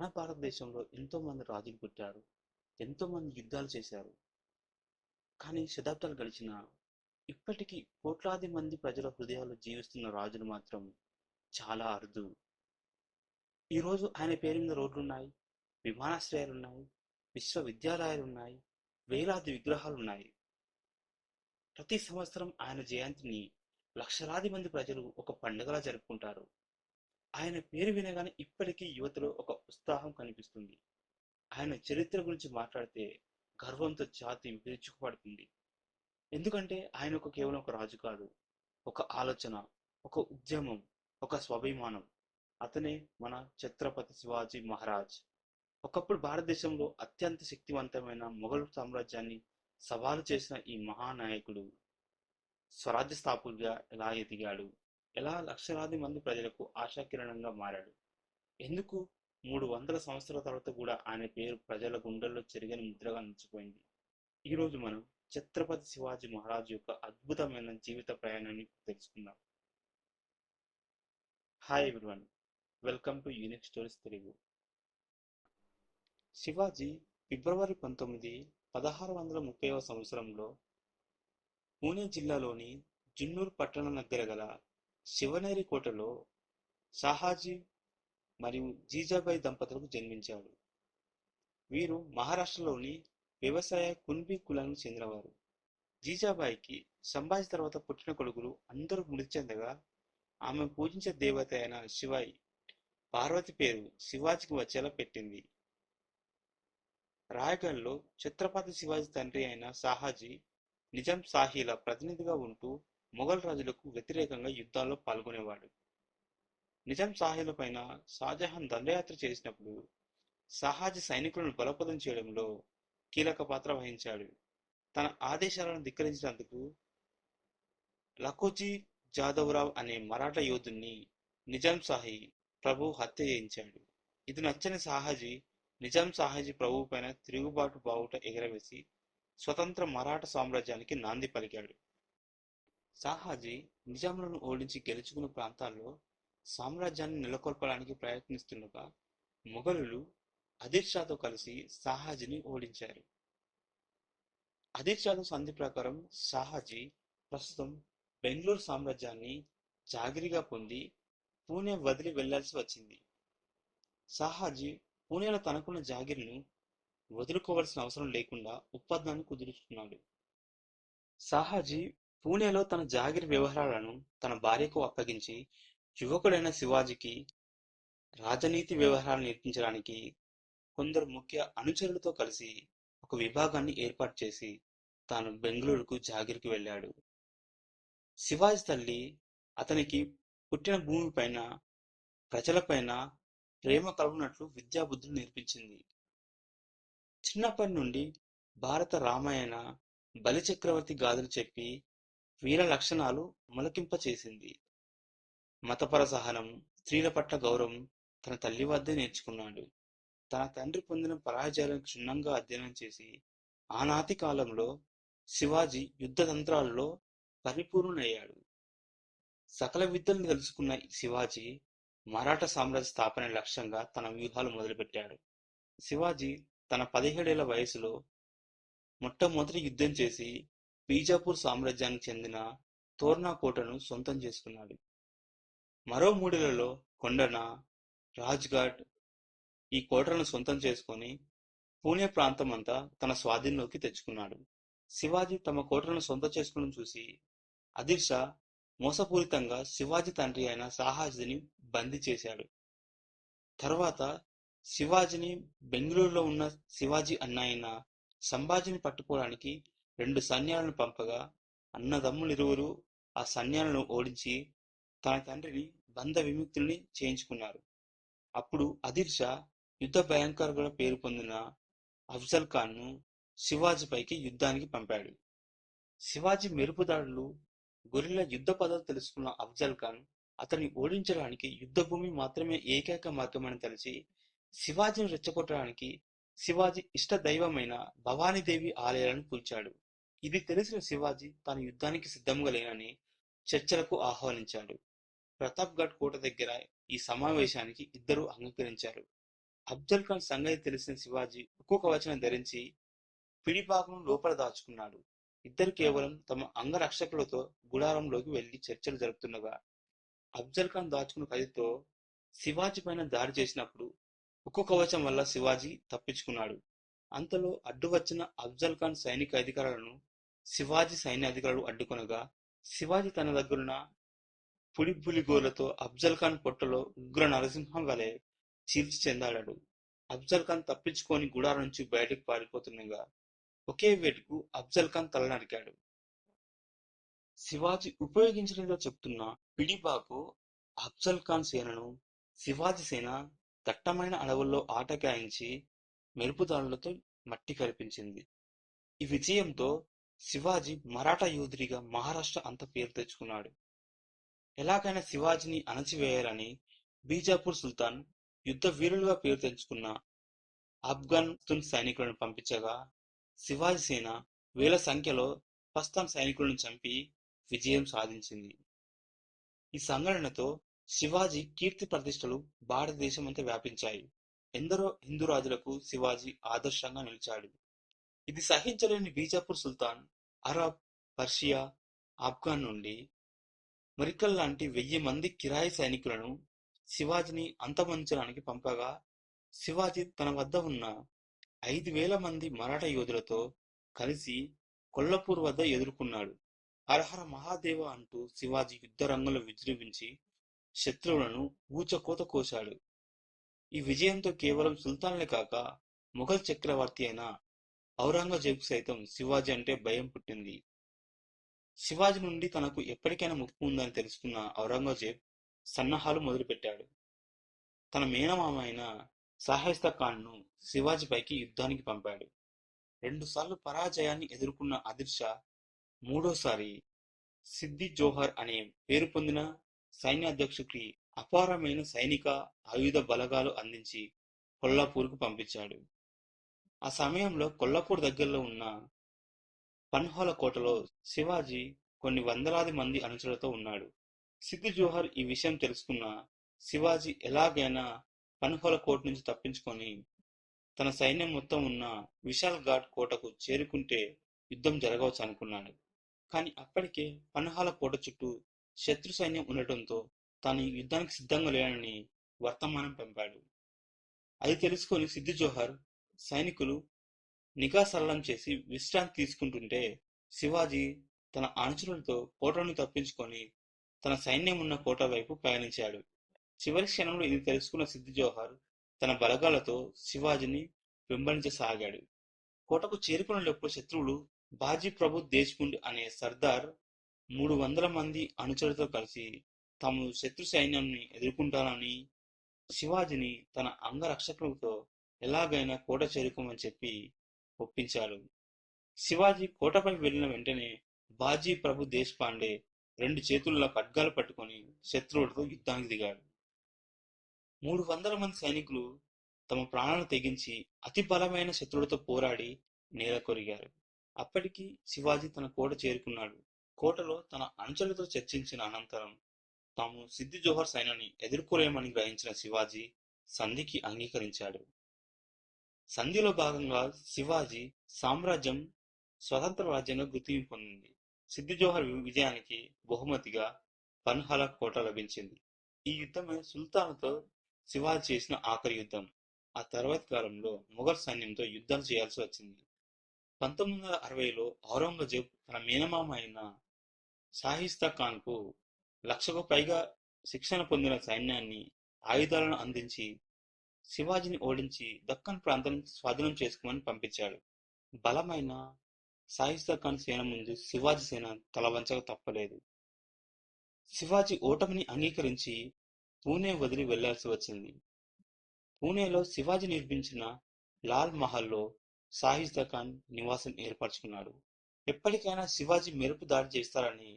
మన భారతదేశంలో ఎంతో మంది రాజులు పుట్టారు. ఎంతో మంది యుద్ధాలు చేశారు. కానీ శతాబ్దాలు గడిచినా ఇప్పటికీ కోట్లాది మంది ప్రజల హృదయాల్లో జీవిస్తున్న రాజులు మాత్రం చాలా అరుదు. ఈరోజు ఆయన పేరు మీద రోడ్లున్నాయి, విమానాశ్రయాలున్నాయి, విశ్వవిద్యాలయాలున్నాయి, వేలాది విగ్రహాలున్నాయి. ప్రతి సంవత్సరం ఆయన జయంతిని లక్షలాది మంది ప్రజలు ఒక పండుగలా జరుపుకుంటారు. ఆయన పేరు వినగానే ఇప్పటికీ యువతలో ఒక ఉత్సాహం కనిపిస్తుంది. ఆయన చరిత్ర గురించి మాట్లాడితే గర్వంతో ఛాతీ విరుచుకుపడుతుంది. ఎందుకంటే ఆయన కేవలం ఒక రాజు కాదు, ఒక ఆలోచన, ఒక ఉద్యమం, ఒక స్వాభిమానం. అతనే మన ఛత్రపతి శివాజీ మహారాజ్. ఒకప్పుడు భారతదేశంలో అత్యంత శక్తివంతమైన మొఘల్ సామ్రాజ్యాన్ని సవాలు చేసిన ఈ మహానాయకుడు స్వరాజ్య స్థాపకుడిగా ఎలా ఎదిగాడు, ఎలా లక్షలాది మంది ప్రజలకు ఆశాకిరణంగా మారాడు, ఎందుకు 300 సంవత్సరాల తర్వాత కూడా ఆయన పేరు ప్రజల గుండెల్లో చెరగని ముద్రగా నిలిచిపోయింది. ఈరోజు మనం ఛత్రపతి శివాజీ మహారాజ్ యొక్క అద్భుతమైన జీవిత ప్రయాణాన్ని తెలుసుకుందాం. Hi everyone, welcome to Unique Stories Telugu. Shivaji February 19, 1630వ సంవత్సరంలో పూణే జిల్లాలోని జున్నూర్ పట్టణం దగ్గర గల శివనేరి కోటలో షాహాజీ మరియు జీజాబాయి దంపతులకు జన్మించాడు. వీరు మహారాష్ట్రలోని వ్యవసాయ కున్బీ కులానికి చెందినవారు. జీజాబాయికి సంభాజీ తర్వాత పుట్టిన కొడుకులు అందరూ మృతి చెందగా ఆమె పూజించే దేవత అయిన శివాయి పార్వతి పేరు శివాజీకి వచ్చేలా పెట్టింది. రాయగఢ్లో ఛత్రపతి శివాజీ తండ్రి అయిన షాహాజీ నిజాం షాహీల ప్రతినిధిగా ఉంటూ మొఘల్ రాజులకు వ్యతిరేకంగా యుద్ధాల్లో పాల్గొనేవాడు. నిజాం షాహీల పైన షాజహాన్ దండయాత్ర చేసినప్పుడు షాహాజీ సైనికులను బలోపేతం చేయడంలో కీలక పాత్ర వహించాడు. తన ఆదేశాలను ధిక్కరించినందుకు లఖోజీ జాదవరావు అనే మరాఠా యోధుణ్ణి నిజాం షాహీ ప్రభువు హత్య చేయించాడు. ఇది నచ్చని షాహాజీ నిజాం షాహాజీ ప్రభువు పైన తిరుగుబాటు బావుట ఎగరవేసి స్వతంత్ర మరాఠా సామ్రాజ్యానికి నాంది పలికాడు. షాహాజీ నిజాంలను ఓడించి గెలుచుకున్న ప్రాంతాల్లో సామ్రాజ్యాన్ని నెలకొల్పడానికి ప్రయత్నిస్తుండగా మొఘలులు అదిర్ షాతో కలిసి షాహాజీని ఓడించారు. అదిర్ షాతో సంధి ప్రకారం షాహాజీ ప్రస్తుతం బెంగళూరు సామ్రాజ్యాన్ని జాగిరిగా పొంది పూణే వదిలి వెళ్లాల్సి వచ్చింది. షాహాజీ పూణేలో తనకున్న జాగిరిను వదులుకోవాల్సిన అవసరం లేకుండా ఒప్పందాన్ని కుదుర్చుకున్నాడు. షాహాజీ పూణేలో తన జాగిరి వ్యవహారాలను తన భార్యకు అప్పగించి యువకుడైన శివాజీకి రాజనీతి వ్యవహారాలు నేర్పించడానికి కొందరు ముఖ్య అనుచరులతో కలిసి ఒక విభాగాన్ని ఏర్పాటు చేసి తాను బెంగళూరుకు జాగిరికి వెళ్ళాడు. శివాజీ తల్లి అతనికి పుట్టిన భూమిపైన ప్రజలపైన ప్రేమ కలుగునట్లు విద్యాబుద్ధులు నేర్పించింది. చిన్నప్పటి నుండి భారత రామాయణ, బలిచక్రవర్తి గాథలు చెప్పి వీర లక్షణాలు మొలకింపచేసింది. మతపర సహనం, స్త్రీల పట్ల గౌరవం తన తల్లి వద్దే నేర్చుకున్నాడు. తన తండ్రి పొందిన పరాజయాలను క్షుణ్ణంగా అధ్యయనం చేసి ఆనాటి కాలంలో శివాజీ యుద్ధ తంత్రాలలో పరిపూర్ణుడయ్యాడు. సకల విద్యలను తెలుసుకున్న శివాజీ మరాఠా సామ్రాజ్య స్థాపన లక్ష్యంగా తన వ్యూహాలు మొదలుపెట్టాడు. శివాజీ తన 17 ఏళ్ల వయసులో మొట్టమొదటి యుద్ధం చేసి బీజాపూర్ సామ్రాజ్యానికి చెందిన తోర్నా కోటను సొంతం చేసుకున్నాడు. మరో 3 ఏళ్లలో కొండన, రాజ్ఘాట్ ఈ కోటలను సొంతం చేసుకొని పూణే ప్రాంతమంతా తన స్వాధీనంలోకి తెచ్చుకున్నాడు. శివాజీ తమ కోటలను సొంతం చేసుకోవడం చూసి అదిర్ షా మోసపూరితంగా శివాజీ తండ్రి అయిన షాహాజీని బందీ చేశాడు. తర్వాత శివాజీని బెంగళూరులో ఉన్న శివాజీ అన్న అయిన సంభాజీని పట్టుకోవడానికి 2 సైన్యాలను పంపగా అన్నదమ్ములిరువురు ఆ సైన్యాలను ఓడించి తన తండ్రిని బంధ విముక్తుల్ని చేయించుకున్నారు. అప్పుడు అదిర్ షా యుద్ధ భయంకరుగా పేరు పొందిన అఫ్జల్ ఖాన్ ను శివాజీపైకి యుద్ధానికి పంపాడు. శివాజీ మెరుపుదాడులు, గొరిల్లా యుద్ధ పద్ధతులు తెలుసుకున్న అఫ్జల్ ఖాన్ అతన్ని ఓడించడానికి యుద్ధభూమి మాత్రమే ఏకైక మార్గమని తెలిసి శివాజీని రెచ్చగొట్టడానికి శివాజీ ఇష్ట దైవమైన భవానీదేవి ఆలయాలను కూల్చాడు. ఇది తెలిసిన శివాజీ తాను యుద్ధానికి సిద్ధంగా లేనని చర్చలకు ఆహ్వానించాడు. ప్రతాప్గఢ్ కోట దగ్గర ఈ సమావేశానికి ఇద్దరు అంగీకరించారు. అఫ్జల్ ఖాన్ సంగతి తెలిసిన శివాజీ ఉక్కు కవచం ధరించి పిడిపాకును లోపల దాచుకున్నాడు. ఇద్దరు కేవలం తమ అంగరక్షకులతో గుడారంలోకి వెళ్లి చర్చలు జరుపుతుండగా అఫ్జల్ ఖాన్ దాచుకున్న కత్తితో శివాజీ పైన దాడి చేసినప్పుడు ఉక్కు కవచం వల్ల శివాజీ తప్పించుకున్నాడు. అంతలో అడ్డు వచ్చిన అఫ్జల్ ఖాన్ సైనిక అధికారులను శివాజీ సైన్య అధికారులు అడ్డుకొనగా శివాజీ తన దగ్గరున్న పులిగోలతో అఫ్జల్ ఖాన్ పొట్టలో ఉగ్ర నరసింహం వలె చీల్చి చెందాడాడు. అఫ్జల్ ఖాన్ తప్పించుకొని గుడారం నుంచి బయటకు పారిపోతుండగా ఒకే వేటుకు అఫ్జల్ ఖాన్ తల నరికాడు. శివాజీ ఉపయోగించలేదో చెప్తున్న పిడిపాకు అఫ్జల్ ఖాన్ సేనను శివాజీ సేన దట్టమైన అడవుల్లో ఆటకాయించి మెరుపుదాడులతో మట్టి కరిపించింది. ఈ విజయంతో శివాజీ మరాఠా యోధుడిగా మహారాష్ట్ర అంత పేరు తెచ్చుకున్నాడు. ఎలాగైనా శివాజీని అణచివేయాలని బీజాపూర్ సుల్తాన్ యుద్ధ వీరులుగా పేరు తెచ్చుకున్న ఆఫ్ఘన్ సైనికులను పంపించగా శివాజీ సేన వేల సంఖ్యలో పస్తాన్ సైనికులను చంపి విజయం సాధించింది. ఈ సంఘటనతో శివాజీ కీర్తి ప్రతిష్టలు భారతదేశమంతా వ్యాపించాయి. ఎందరో హిందూ రాజులకు శివాజీ ఆదర్శంగా నిలిచాడు. ఇది సహించలేని బీజాపూర్ సుల్తాన్ అరబ్, పర్షియా, ఆఫ్ఘన్ నుండి మొరికల్ లాంటి 1000 మంది కిరాయి సైనికులను శివాజీని అంతమొందించడానికి పంపగా శివాజీ తన వద్ద ఉన్న 5000 మంది మరాఠా యోధులతో కలిసి కొల్లపూర్ వద్ద ఎదుర్కొన్నాడు. హరహర మహాదేవ అంటూ శివాజీ యుద్ధ రంగంలో విజృంభించి శత్రువులను ఊచకోత కోశాడు. ఈ విజయంతో కేవలం సుల్తాన్లే కాక మొఘల్ చక్రవర్తి అయిన ఔరంగజేబుకు సైతం శివాజీ అంటే భయం పుట్టింది. శివాజీ నుండి తనకు ఎప్పటికైనా ముప్పు ఉందని తెలుసుకున్న ఔరంగజేబ్ సన్నాహాలు మొదలుపెట్టాడు. తన మేనమామ అయిన షాయిస్తా ఖాన్ ను శివాజీపైకి యుద్ధానికి పంపాడు. 2 సార్లు పరాజయాన్ని ఎదుర్కొన్న ఆదిల్ షా మూడోసారి సిద్ది జోహర్ అనే పేరు పొందిన సైన్యాధ్యక్షుడికి అపారమైన సైనిక ఆయుధ బలగాలు అందించి కొల్లాపూర్కు పంపించాడు. ఆ సమయంలో కొల్లాపూర్ దగ్గరలో ఉన్న పన్హాల కోటలో శివాజీ కొన్ని వందలాది మంది అనుచరులతో ఉన్నాడు. సిద్ది జోహర్ ఈ విషయం తెలుసుకున్న శివాజీ ఎలాగైనా పన్హాల కోట నుంచి తప్పించుకొని తన సైన్యం మొత్తం ఉన్న విశాల్ ఘాట్ కోటకు చేరుకుంటే యుద్ధం జరగవచ్చు అనుకున్నాడు. కానీ అప్పటికే పన్హాల కోట చుట్టూ శత్రు సైన్యం ఉండటంతో తాను యుద్ధానికి సిద్ధంగా లేనని వర్తమానం పంపాడు. అది తెలుసుకొని సిద్ది జోహర్ సైనికులు నిఘా సరళం చేసి విశ్రాంతి తీసుకుంటుంటే శివాజీ తన అనుచరులతో కోటను తప్పించుకొని తన సైన్యం ఉన్న కోట వైపు పయనించాడు. చివరి క్షణంలో ఇది తెలుసుకున్న సిద్ది జోహర్ తన బలగాలతో శివాజీని వెంబడించసాగాడు. కోటకు చేరుకునేటప్పుడు శత్రువులు బాజీ ప్రభు దేశ్ముండ్ అనే సర్దార్ 300 మంది అనుచరులతో కలిసి తాము శత్రు సైన్యాన్ని ఎదుర్కొంటానని శివాజీని తన అంగరక్షకులతో ఎలాగైనా కోట చేరుకోమని చెప్పి ఒప్పించాడు. శివాజీ కోటపై వెళ్లిన వెంటనే బాజీ ప్రభు దేశపాండే 2 చేతుల్లో ఖడ్గాలు పట్టుకొని శత్రువులతో యుద్ధానికి దిగాడు. 300 మంది సైనికులు తమ ప్రాణాలను తెగించి అతి బలమైన శత్రువులతో పోరాడి నేల కొరిగారు. అప్పటికి శివాజీ తన కోట చేరుకున్నాడు. కోటలో తన అనుచరులతో చర్చించిన అనంతరం తాము సిద్ది జోహర్ సైన్యాన్ని ఎదుర్కోలేమని గ్రహించిన శివాజీ సంధికి అంగీకరించాడు. సంధిలో భాగంగా శివాజీ సామ్రాజ్యం స్వతంత్ర రాజ్యంగా గుర్తింపు పొందింది. సిద్ది జోహర్ విజయానికి బహుమతిగా పన్హాల కోట లభించింది. ఈ యుద్ధమే సుల్తాన్తో శివాజీ చేసిన ఆఖరి యుద్ధం. ఆ తర్వాతి కాలంలో మొఘల్ సైన్యంతో యుద్ధాలు చేయాల్సి వచ్చింది. 1960లో ఔరంగజేబ్ తన మేనమామ అయిన షాయిస్తా ఖాన్ కు 1,00,000కు పైగా శిక్షణ పొందిన సైన్యాన్ని, ఆయుధాలను అందించి శివాజీని ఓడించి దక్కన్ ప్రాంతం స్వాధీనం చేసుకోమని పంపించాడు. బలమైన షాయిస్తా ఖాన్ సేన ముందు శివాజీ సేన తలవంచక తప్పలేదు. శివాజీ ఓటమిని అంగీకరించి పూణే వదిలి వెళ్లాల్సి వచ్చింది. పూణేలో శివాజీ నిర్మించిన లాల్ మహల్లో షాయిస్తా ఖాన్ నివాసం ఏర్పరచుకున్నాడు. ఎప్పటికైనా శివాజీ మెరుపు దాడి చేస్తారని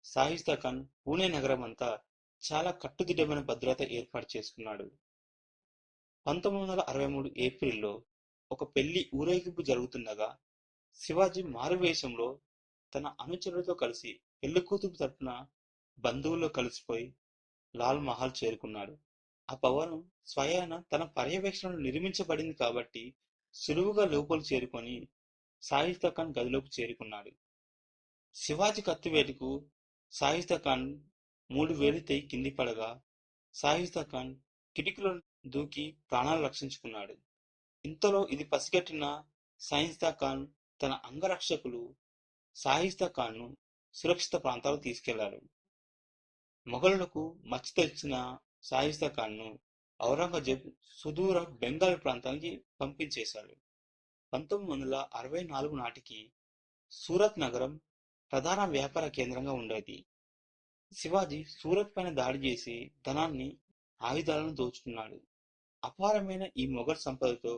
షాయిస్తా ఖాన్ పూణే నగరం అంతా చాలా కట్టుదిట్టమైన భద్రత ఏర్పాటు చేసుకున్నాడు. 1963 ఏప్రిల్లో ఒక పెళ్లి ఊరేగింపు జరుగుతుండగా శివాజీ మారువేషంలో తన అనుచరులతో కలిసి పెళ్లి కూతురు తరపున బంధువుల్లో కలిసిపోయి లాల్ మహల్ చేరుకున్నాడు. ఆ భవనం స్వయాన తన పర్యవేక్షణలో నిర్మించబడింది కాబట్టి సులువుగా లోపలి చేరుకొని షాయిస్తా ఖాన్ గదిలోకి చేరుకున్నాడు. శివాజీ కత్తివేటుకు షాయిస్తా ఖాన్ 3 వేలు తెగి కింది పడగా షాయిస్తా ఖాన్ కిటికీలో దూకి ప్రాణాలు రక్షించుకున్నాడు. ఇంతలో ఇది పసిగట్టిన షాయిస్తా ఖాన్ తన అంగరక్షకులు షాయిస్తా ఖాన్ను సురక్షిత ప్రాంతాలకు తీసుకెళ్లారు. మొఘలులకు మచ్చ తెచ్చిన షాయిస్తా ఖాన్ను ఔరంగజేబ్ సుదూర బెంగాల్ ప్రాంతానికి పంపించేశాడు. 1964 నాటికి సూరత్ నగరం ప్రధాన వ్యాపార కేంద్రంగా ఉండేది. శివాజీ సూరత్ పైన దాడి చేసి ధనాన్ని, ఆయుధాలను దోచుకున్నాడు. అపారమైన ఈ మొఘల్ సంపదతో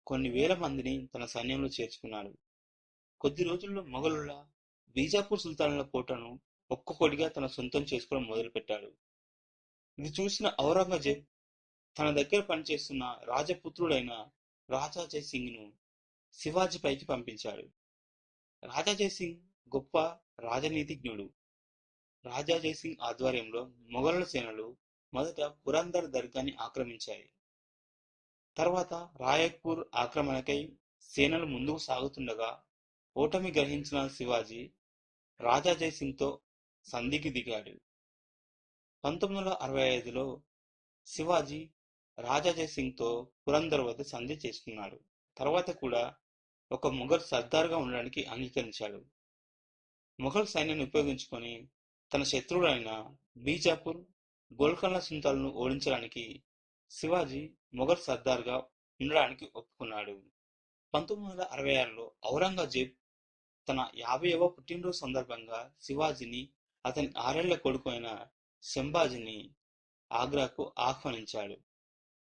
కొన్ని వేల మందిని తన సైన్యంలో చేర్చుకున్నాడు. కొద్ది రోజుల్లో మొఘలుల బీజాపూర్ సుల్తానుల కోటను ఒక్కొక్కటిగా తన సొంతం చేసుకోవడం మొదలుపెట్టాడు. ఇది చూసిన ఔరంగజేబ్ తన దగ్గర పనిచేస్తున్న రాజపుత్రుడైన రాజా జయసింగ్ ను శివాజీ పైకి పంపించాడు. రాజా జయసింగ్ గొప్ప రాజనీతిజ్ఞుడు. రాజా జయసింగ్ ఆధ్వర్యంలో మొఘలుల సేనలు మొదట పురందర్ దర్గాని ఆక్రమించాయి. తర్వాత రాయపూర్ ఆక్రమణకై సేనలు ముందుకు సాగుతుండగా ఓటమి గ్రహించిన శివాజీ రాజా జయసింగ్ తో సంధికి దిగాడు. 1965లో శివాజీ రాజా జయసింగ్ తో పురందర్ వద్ద సంధి చేసుకున్నాడు. తర్వాత కూడా ఒక మొఘల్ సర్దార్గా ఉండడానికి అంగీకరించాడు. మొఘల్ సైన్యాన్ని ఉపయోగించుకొని తన శత్రువులైన బీజాపూర్, గోల్కొండ సుల్తాన్లను ఓడించడానికి శివాజీ మొఘల్ సర్దార్గా ఉండడానికి ఒప్పుకున్నాడు. 1966లో ఔరంగజేబ్ తన 50వ పుట్టినరోజు సందర్భంగా శివాజీని, అతని 6 ఏళ్ల కొడుకు అయిన సంభాజీని ఆగ్రాకు ఆహ్వానించాడు.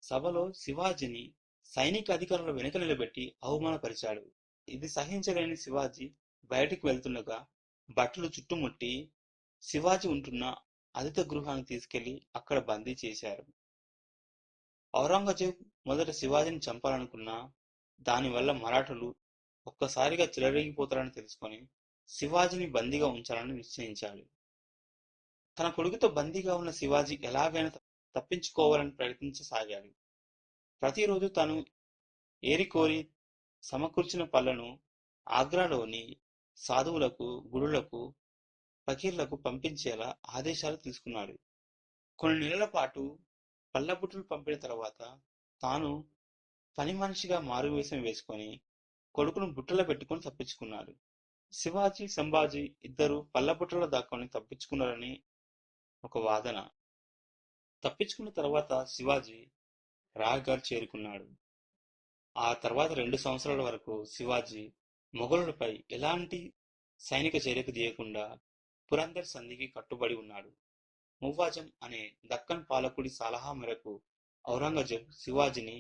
సభలో శివాజీని సైనిక అధికారుల వెనుక నిలబెట్టి అవమానపరిచాడు. ఇది సహించలేని శివాజీ బయటికి వెళ్తుండగా భటులు చుట్టుముట్టి శివాజీ ఉంటున్న అతిథి గృహానికి తీసుకెళ్లి అక్కడ బందీ చేశారు. ఔరంగజేబ్ మొదట శివాజీని చంపాలనుకున్నా దానివల్ల మరాఠులు ఒక్కసారిగా చెలరేగిపోతారని తెలుసుకొని శివాజీని బందీగా ఉంచాలని నిశ్చయించాడు. తన కొడుకుతో బందీగా ఉన్న శివాజీ ఎలాగైనా తప్పించుకోవాలని ప్రయత్నించసాగాడు. ప్రతిరోజు తను ఏరికోరి సమకూర్చిన పళ్లను ఆగ్రాలోని సాధువులకు, గుడులకు, ఫకీర్లకు పంపించేలా ఆదేశాలు తీసుకున్నాడు. కొన్ని నెలల పాటు పళ్ళబుట్టలు పంపిన తర్వాత తాను పని మనిషిగా మారువేషం వేసుకొని కొడుకును బుట్టలో పెట్టుకుని తప్పించుకున్నాడు. శివాజీ, సంభాజీ ఇద్దరు పళ్ళబుట్టలో దాక్కొని తప్పించుకున్నారని ఒక వాదన. తప్పించుకున్న తర్వాత శివాజీ రాయ్గఢ్ చేరుకున్నాడు. ఆ తర్వాత 2 సంవత్సరాల వరకు శివాజీ మొఘలులపై ఎలాంటి సైనిక చర్యకు దిగకుండా పురందర్ సంధికి కట్టుబడి ఉన్నాడు. మువాజం అనే దక్కన్ పాలకుడి సలహా మేరకు ఔరంగజేబ్ శివాజీని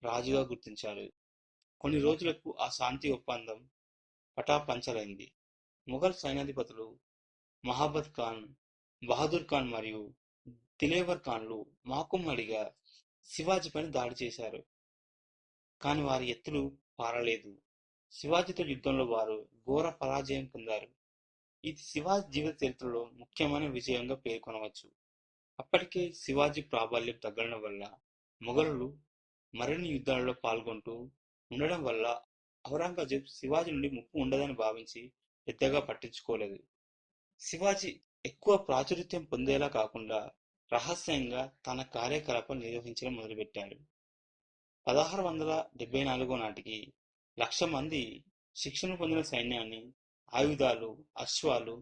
రాజుగా గుర్తించాడు. కొన్ని రోజులకు ఆ శాంతి ఒప్పందం పటాపంచలైంది. మొఘల్ సైన్యాధిపతులు మహాబత్ ఖాన్, బహదూర్ ఖాన్ మరియు దిలేవర్ ఖాన్లు మూకుమ్మడిగా శివాజీపైన దాడి చేశారు. కాని వారి ఎత్తులు పారలేదు. శివాజీతో యుద్ధంలో వారు ఘోర పరాజయం పొందారు. ఇది శివాజీ జీవిత చరిత్రలో ముఖ్యమైన విజయంగా పేర్కొనవచ్చు. అప్పటికే శివాజీ ప్రాబల్యం తగ్గడం వల్ల మొఘలులు మరిన్ని యుద్ధాలలో పాల్గొంటూ ఉండడం వల్ల ఔరంగజేబ్ శివాజీ నుండి ముప్పు ఉండదని భావించి పెద్దగా పట్టించుకోలేదు. శివాజీ ఎక్కువ ప్రాచుర్యం పొందేలా కాకుండా రహస్యంగా తన కార్యకలాపాలు నిర్వహించడం మొదలుపెట్టాడు. 1674 నాటికి 1,00,000 మంది శిక్షణ పొందిన సైన్యాన్ని, ఆయుధాలు, అశ్వాలు,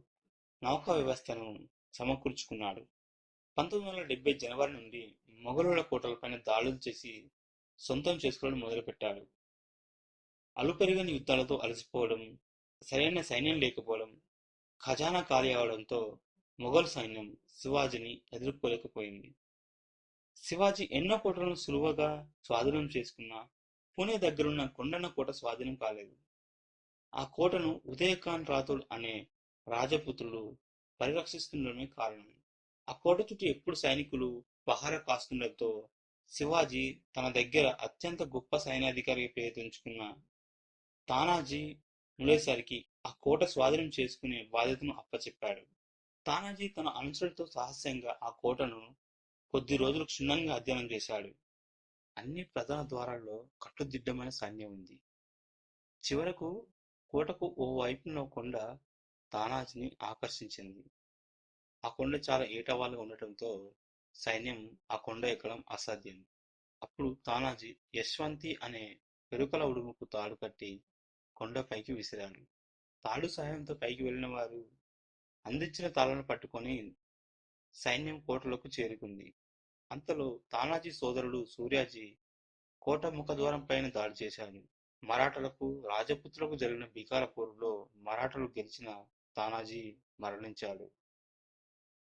నౌకా వ్యవస్థను సమకూర్చుకున్నాడు. 1970 జనవరి నుండి మొఘలుల కోటలపైన దాడులు చేసి సొంతం చేసుకోవడం మొదలుపెట్టాడు. అలుపెరగని యుద్ధాలతో అలసిపోవడం, సరైన సైన్యం లేకపోవడం, ఖజానా ఖాళీ అవడంతో మొఘల్ సైన్యం శివాజీని ఎదుర్కోలేకపోయింది. శివాజీ ఎన్నో కోటలను సులువుగా స్వాధీనం చేసుకున్నా పూణే దగ్గరున్న కొండన్న కోట స్వాధీనం కాలేదు. ఆ కోటను ఉదయ్ ఖాన్ రాథోడ్ అనే రాజపుత్రుడు పరిరక్షిస్తుండడమే కారణం. ఆ కోట చుట్టూ ఎప్పుడు సైనికులు పహారా కాస్తుండటంతో శివాజీ తన దగ్గర అత్యంత గొప్ప సైన్యాధికారిగా పేరు తెంచుకున్న తానాజీ ఉండేసరికి ఆ కోట స్వాధీనం చేసుకునే బాధ్యతను అప్పచెప్పాడు. తానాజీ తన అనుచరులతో రహస్యంగా ఆ కోటను కొద్ది రోజులు క్షుణ్ణంగా అధ్యయనం చేశాడు. అన్ని ప్రధాన ద్వారాల్లో కట్టుదిట్టమైన సైన్యం ఉంది. చివరకు కోటకు ఓ వైపున కొండ తానాజీని ఆకర్షించింది. ఆ కొండ చాలా ఏటవాలుగా ఉండటంతో సైన్యం ఆ కొండ ఎక్కడం అసాధ్యం. అప్పుడు తానాజీ యశ్వంతి అనే పెరుకల ఉడుముకు తాడు కట్టి కొండపైకి విసిరాడు. తాడు సాయంతో పైకి వెళ్లిన వారు అందించిన తాళ్లను పట్టుకొని సైన్యం కోటలోకి చేరుకుంది. అంతలో తానాజీ సోదరుడు సూర్యాజీ కోట ముఖద్వారం పైన దాడి చేశాడు. మరాఠాలకు రాజపుత్రులకు జరిగిన భీకర పోరులో మరాఠాలు గెలిచిన తానాజీ మరణించాడు.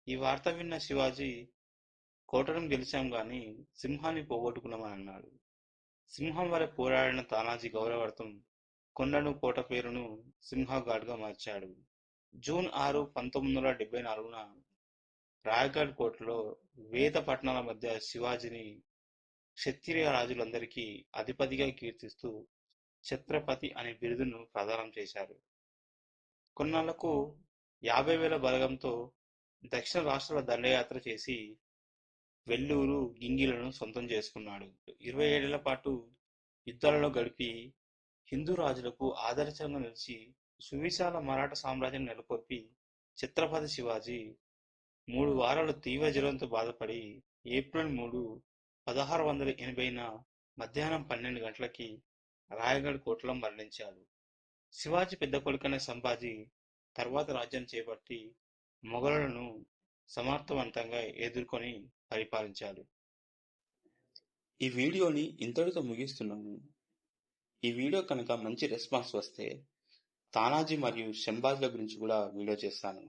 ఈ వార్త విన్న శివాజీ కోటను గెలిచాం గాని సింహాన్ని పోగొట్టుకున్నామని అన్నాడు. సింహం వలె పోరాడిన తానాజీ గౌరవార్థం కొండను కోట పేరును సింహఘాట్గా మార్చాడు. జూన్ 6, 1974న రాయగఢ్ కోటలో వేద పట్టణాల మధ్య శివాజీని క్షత్రియ రాజులందరికీ అధిపతిగా కీర్తిస్తూ ఛత్రపతి అనే బిరుదును ప్రదానం చేశారు. కొన్నాళ్లకు 50,000 బలగంతో దక్షిణ రాష్ట్రాల దండయాత్ర చేసి వెల్లూరు, గింగిలను సొంతం చేసుకున్నాడు. 27 ఏళ్ల పాటు యుద్ధాలలో గడిపి హిందూ రాజులకు ఆదర్శంగా నిలిచి సువిశాల మరాఠా సామ్రాజ్యాన్ని నెలకొల్పి ఛత్రపతి శివాజీ 3 వారాలు తీవ్ర జ్వరంతో బాధపడి ఏప్రిల్ 3, 1680న మధ్యాహ్నం 12 గంటలకి రాయగఢ్ కోటలో మరణించాడు. శివాజీ పెద్ద కొడుకైన సంభాజీ తర్వాత రాజ్యాన్ని చేపట్టి మొఘలులను సమర్థవంతంగా ఎదుర్కొని పరిపాలించాడు. ఈ వీడియోని ఇంతటితో ముగిస్తున్నాను. ఈ వీడియో కనుక మంచి రెస్పాన్స్ వస్తే తానాజీ మరియు సంభాజీల గురించి కూడా వీడియో చేస్తాను.